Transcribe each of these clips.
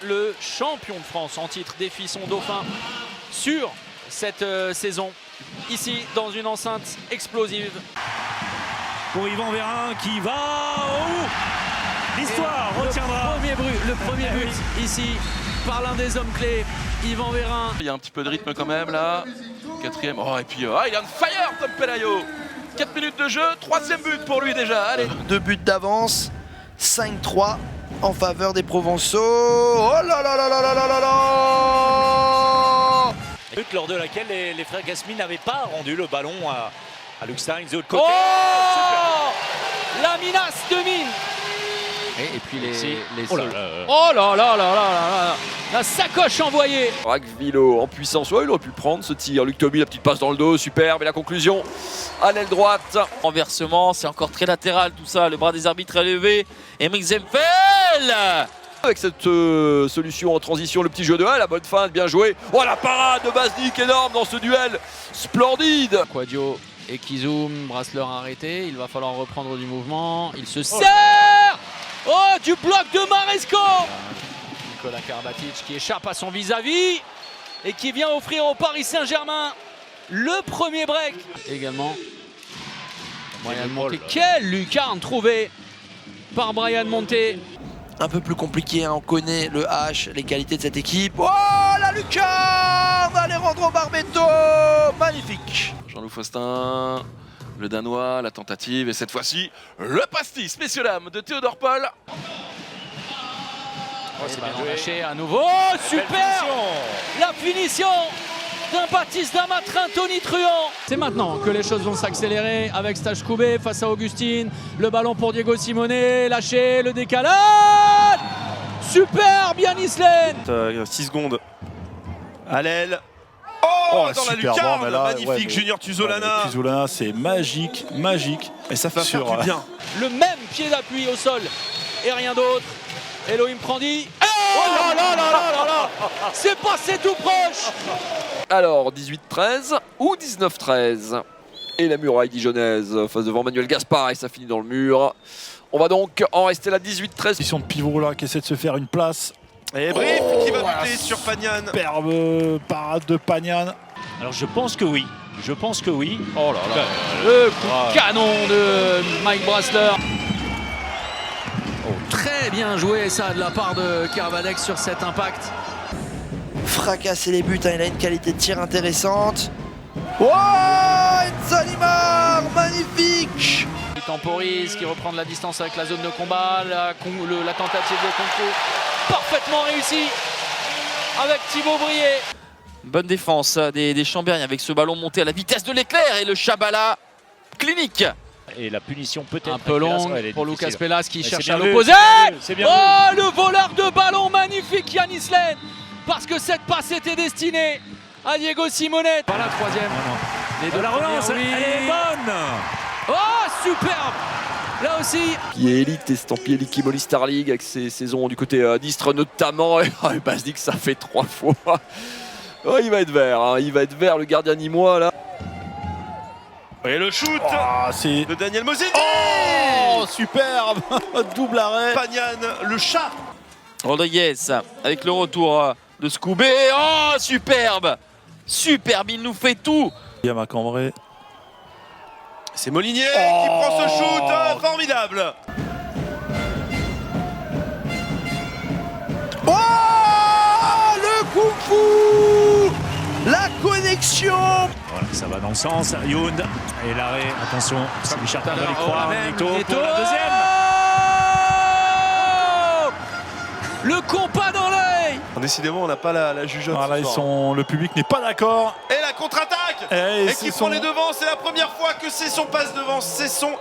Le champion de France en titre défie son dauphin sur cette saison, ici dans une enceinte explosive. Pour Yvan Vérin qui va... Oh, l'histoire retiendra. Le premier but ici par l'un des hommes clés, Yvan Vérin. Il y a un petit peu de rythme quand même là. Quatrième. Oh, et puis il est on fire, Tom Pelayo. 4 minutes de jeu, troisième but pour lui déjà. Allez. 2 buts d'avance, 5-3 en faveur des Provençaux. Oh là là là là là là là là! Lors de laquelle les frères Gasmi n'avaient pas rendu le ballon à Luc Stein de l'autre côté. Oh, la minace de mine. Et puis les sols. Oh là là là là là, la sacoche envoyée. Raghvilo en puissance, ouais, il aurait pu prendre ce tir. Luc Thomy, la petite passe dans le dos, superbe. Et la conclusion à l'aile droite. Renversement, c'est encore très latéral tout ça. Le bras des arbitres est levé. Et Zemfel. Avec cette solution en transition, le petit jeu de la bonne feinte, bien joué. Oh, la parade de Bazdik énorme dans ce duel. Splendide. Quadio et Kizoum, braceleur arrêté. Il va falloir reprendre du mouvement. Il se sert. Oh, du bloc de Maresco. Nicolas Karabatic qui échappe à son vis-à-vis et qui vient offrir au Paris Saint-Germain le premier break. Également, Brian Monté. Quelle lucarne trouvée par Brian Monté. Un peu plus compliqué, hein. On connaît le H, les qualités de cette équipe. Oh, la lucarne d'Alejandro Barbetto, magnifique. Jean-Loup Faustin, le Danois, la tentative, et cette fois-ci, le pastis, messieurs dames, de Théodore Paul. Oh, c'est bien lâché à nouveau. Oh, super. La finition d'un Baptiste Damatrin, Tony Truant. C'est maintenant que les choses vont s'accélérer avec Stage Koubé face à Augustine. Le ballon pour Diego Simone, lâché, le décalage. Super, Yannis Lehn. 6 secondes à l'aile. Oh, dans la lucarne, là, magnifique, Junior Tuzolana. Tuzolana, c'est magique, magique. Et ça va faire du bien. Le même pied d'appui au sol et rien d'autre. Elohim Prandi. Oh là là là là là là. C'est passé tout proche. Alors, 18-13 ou 19-13. Et la muraille dijonnaise face devant Manuel Gaspard et ça finit dans le mur. On va donc en rester là, 18-13. Position de pivot là qui essaie de se faire une place. Et Brief qui va buter sur Pagnan. Superbe parade de Pagnan. Alors je pense que oui. Je pense que oui. Oh là là. Le coup de canon de Mike Brasler. Oh, très bien joué ça de la part de Kervadec sur cet impact. Fracasser les buts, hein. Il a une qualité de tir intéressante. Oh, Enzanimar, magnifique. Il temporise, qui reprend de la distance avec la zone de combat, la tentative de contrôle parfaitement réussie avec Thibaut Brié. Bonne défense des Chambériens avec ce ballon monté à la vitesse de l'éclair et le Chabala clinique. Et la punition peut-être un peu longue pour Lucas Pelas qui cherche à l'opposé. Oh, le voleur de ballon magnifique Yannis Lehn. Parce que cette passe était destinée à Diego Simone. Par la troisième. Les deux la relance, elle est bonne. Oh, superbe. Là aussi. Qui est élite, estampillé Likimoli Star League avec ses saisons du côté d'Istres notamment. Et Bazdik, ça fait 3 fois. Oh, il va être vert, hein. Il va être vert le gardien nîmois là. Et le shoot de Daniel Mosini. Oh, superbe. Double arrêt. Pagnan, le chat. Rodriguez avec le retour de Scoubé. Oh, superbe. Superbe, il nous fait tout. Il y a Macambré. C'est Molinier qui prend ce shoot formidable. Oh, le kung fu, la connexion. Voilà, ça va dans le sens. Youn et l'arrêt. Attention, c'est Richard qui y croire. Neto pour la deuxième. Le compas dans l'œil. Décidément, on n'a pas la jugeote. Voilà, le public n'est pas d'accord. Et la contre-attaque. Et qui prend les devants. C'est la première fois que c'est son passe devant. C'est son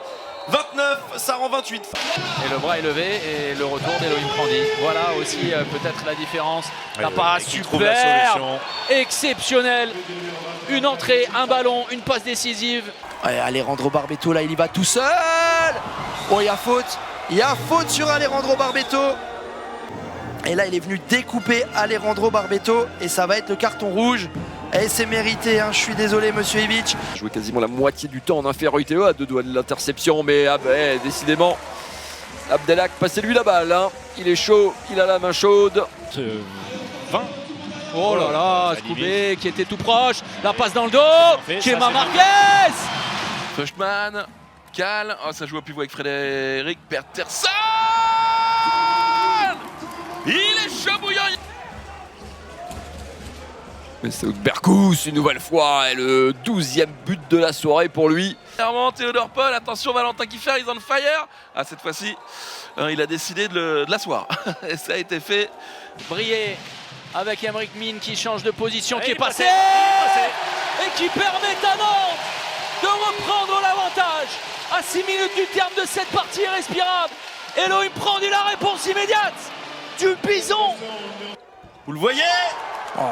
29, ça rend 28. Et le bras est levé et le retour d'Elohim Prandi. Voilà aussi peut-être la différence. La passe super, exceptionnelle. Une entrée, un ballon, une passe décisive. Ouais, Alejandro Barbetto, là, il y va tout seul. Oh, il y a faute. Il y a faute sur Alejandro Barbetto. Et là, il est venu découper Alejandro Barbetto. Et ça va être le carton rouge. Et c'est mérité, hein. Je suis désolé, monsieur Ivic. Joué quasiment la moitié du temps en infériorité à 2 doigts de l'interception. Mais décidément, Abdelhak, passez-lui la balle. Hein. il est chaud, il a la main chaude. 20. Oh là là, ça Scoubé qui était tout proche. La passe dans le dos. Chema Marquez. Fushman, Cal, oh, ça joue au pivot avec Frédéric Peterson. Il est chaud bouillant. Mais c'est Berkus une nouvelle fois et le 12e but de la soirée pour lui. Clairement, Théodore Paul, attention Valentin Kiefer, ils on fire. Ah, cette fois-ci, il a décidé de l'asseoir. Et ça a été fait. Brié avec Emric Mine qui change de position, qui est il passé passé. et qui permet à Nantes de reprendre l'avantage à 6 minutes du terme de cette partie irrespirable. Elohim prend la réponse immédiate du Bison. Vous le voyez?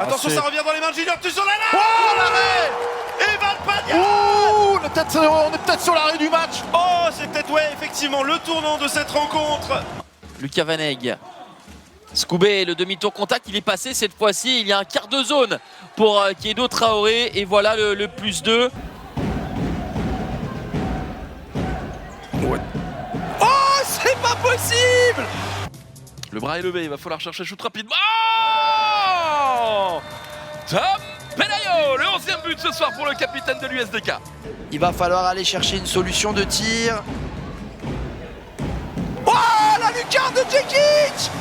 Attention, ça revient dans les mains de Junior Tussolana. Oh, l'arrêt! Evan Pagnon. Ouh, on est peut-être sur l'arrêt du match. Oh, c'est peut-être, ouais, effectivement, le tournant de cette rencontre. Lucas Vaneg. Scoubé, le demi-tour contact, il est passé cette fois-ci. Il y a un quart de zone pour Kiedo Traoré. Et voilà le plus 2. Oh, c'est pas possible! Le bras est levé, il va falloir chercher le shoot rapidement. Oh, Tom Pelayo, le 11e but ce soir pour le capitaine de l'USDK. Il va falloir aller chercher une solution de tir. Oh, la lucarne de Djekic!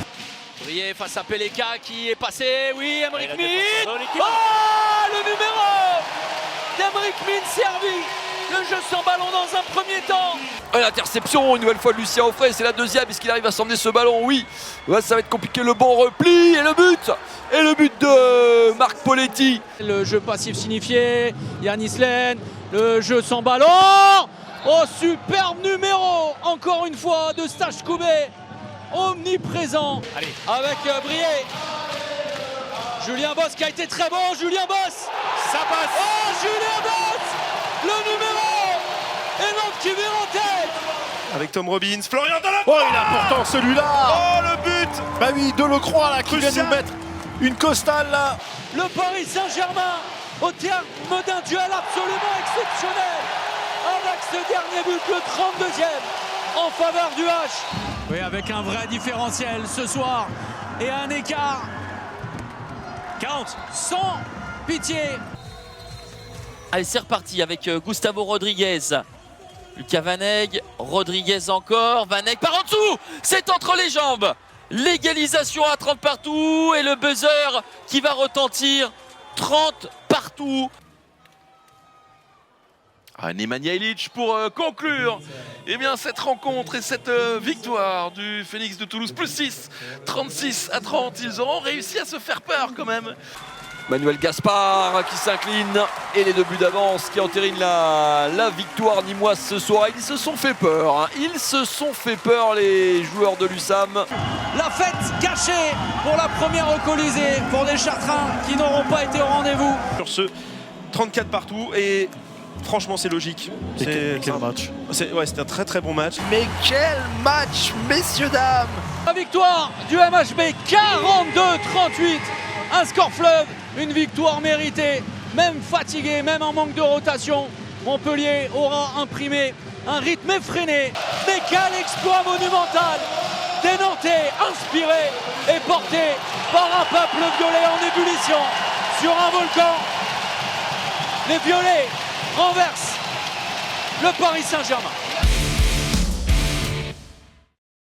Brié face à Peleka qui est passé. Oui, Emric la Mine. défense de l'équipe. Oh, le numéro d'Emric Mine servi. Le jeu sans ballon dans un premier temps. L'interception une nouvelle fois de Lucien Offray, c'est la deuxième. Est-ce qu'il arrive à s'emmener ce ballon? Oui. Ouais, ça va être compliqué, le bon repli et le but. Et le but de Marc Poletti. Le jeu passif signifié. Yanis Len. Le jeu sans ballon. Oh, superbe numéro encore une fois de Stache Scoubé. Omniprésent. Allez. Avec Brié. Julien Boss qui a été très bon. Julien Boss. Ça passe. Oh, Julien Boss. Le numéro. Et Nantes qui vient en tête. Avec Tom Robbins, Florian Delacroix. Oh, il a pourtant celui-là. Oh, le but. Bah oui, Delacroix là qui vient Crucial. nous mettre une costale là. Le Paris Saint-Germain au terme d'un duel absolument exceptionnel. Avec ce dernier but, le 32e en faveur du H. Oui, avec un vrai différentiel ce soir et un écart 40. sans pitié. Allez, c'est reparti avec Gustavo Rodriguez. Lucas Vaneg, Rodriguez encore. Vaneg par en dessous. C'est entre les jambes. L'égalisation à 30 partout et le buzzer qui va retentir 30 partout. Nemanja Ilić pour conclure cette rencontre et cette victoire du Phoenix de Toulouse. Plus 6, 36-30. Ils auront réussi à se faire peur quand même. Manuel Gaspard qui s'incline et les 2 buts d'avance qui entérinent la victoire nîmoise ce soir. Ils se sont fait peur, hein. Ils se sont fait peur les joueurs de l'USAM. La fête cachée pour la première Colisée pour des Chartrains qui n'auront pas été au rendez-vous. Sur ce 34 partout et franchement c'est logique. Quel match. C'est un très très bon match. Mais quel match, messieurs, dames! La victoire du MHB 42-38. Un score fleuve, une victoire méritée. Même fatigué, même en manque de rotation, Montpellier aura imprimé un rythme effréné. Mais quel exploit monumental des Nantais, inspirés et portés par un peuple violet en ébullition sur un volcan. Les violets renversent le Paris Saint-Germain.